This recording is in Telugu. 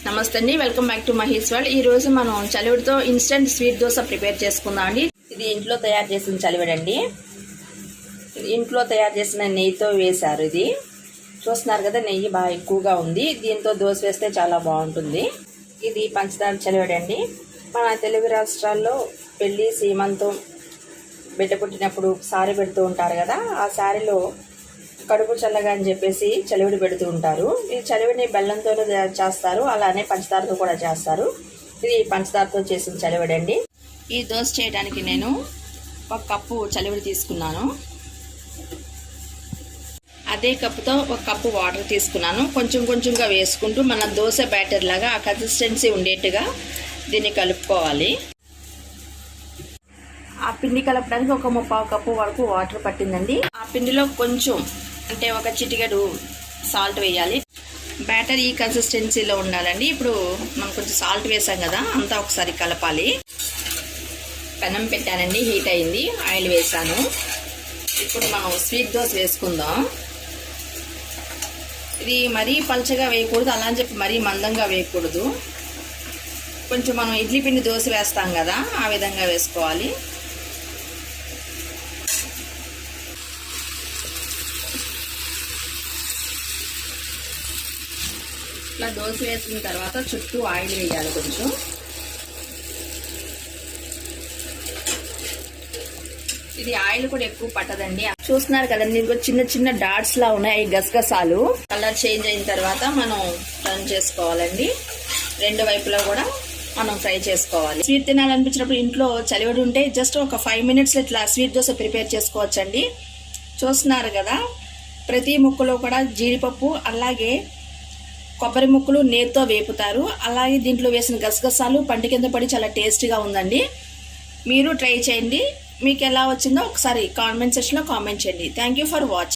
నమస్తే అండి, welcome back to Mahi's world. ఈ రోజు మనం చలివిడితో ఇన్స్టెంట్ స్వీట్ దోశ ప్రిపేర్ చేసుకుందాం అండి. ఇది ఇంట్లో తయారు చేసిన చలివిడి అండి. ఇది ఇంట్లో తయారు చేసిన నెయ్యితో వేశారు. ఇది చూస్తున్నారు కదా, నెయ్యి బాగా ఎక్కువగా ఉంది. దీంతో దోశ వేస్తే చాలా బాగుంటుంది. ఇది పంచదార చలివిడి అండి. మన తెలుగు రాష్ట్రాల్లో పెళ్లి, సీమంతం, బిడ్డ పుట్టినప్పుడు సారీ పెడుతూ ఉంటారు కదా, ఆ సారీలో కడుపు చల్లగా అని చెప్పేసి చలివిడి పెడుతూ ఉంటారు. ఈ చలివిడిని బెల్లంతో చేస్తారు, అలానే పంచదారతో కూడా చేస్తారు. ఇది పంచదారతో చేసిన చలివిడి అండి. ఈ దోశ చేయడానికి నేను 1 కప్పు చలివిడి తీసుకున్నాను. అదే కప్పుతో 1 కప్పు వాటర్ తీసుకున్నాను. కొంచెం కొంచెంగా వేసుకుంటూ మన దోశ బ్యాటర్ లాగా ఆ కన్సిస్టెన్సీ ఉండేట్టుగా దీన్ని కలుపుకోవాలి. ఆ పిండి కలపడానికి 1/4 కప్పు వరకు వాటర్ పట్టిందండి. ఆ పిండిలో కొంచెం అంటే 1 చిటికెడు సాల్ట్ వేయాలి. బ్యాటర్ ఈ కన్సిస్టెన్సీలో ఉండాలండి. ఇప్పుడు మనం కొంచెం సాల్ట్ వేసాం కదా, అంతా ఒకసారి కలపాలి. పెనం పెట్టానండి, హీట్ అయింది, ఆయిల్ వేసాను. ఇప్పుడు మనం స్వీట్ దోశ వేసుకుందాం. ఇది మరీ పల్చగా వేయకూడదు, అలా అని చెప్పి మరీ మందంగా వేయకూడదు. కొంచెం మనం ఇడ్లీ పిండి దోశ వేస్తాం కదా, ఆ విధంగా వేసుకోవాలి. ఇట్లా దోశ వేసిన తర్వాత చుట్టూ ఆయిల్ వేయాలి కొంచెం. ఇది ఆయిల్ కూడా ఎక్కువ పట్టదండి. చూస్తున్నారు కదండి, ఇంకో చిన్న చిన్న డాట్స్ లా ఉన్నాయి గసగసాలు. కలర్ చేంజ్ అయిన తర్వాత మనం టర్న్ చేసుకోవాలండి. 2 వైపులా కూడా మనం ఫ్రై చేసుకోవాలి. స్వీట్ తినాలనిపించినప్పుడు ఇంట్లో చలివిడి ఉంటే జస్ట్ ఒక 5 మినిట్స్ ఇట్లా స్వీట్ దోశ ప్రిపేర్ చేసుకోవచ్చండి. చూస్తున్నారు కదా, ప్రతి ముక్కలో కూడా జీడిపప్పు అలాగే కొబ్బరి ముక్కలు నేతితో వేపుతారు. అలాగే దీంట్లో వేసిన గసగసాలు పంటి కింద పడి చాలా టేస్టీగా ఉందండి. మీరు ట్రై చేయండి. మీకు ఎలా వచ్చిందో ఒకసారి కామెంట్ సెక్షన్లో కామెంట్ చేయండి. Thank you for watching.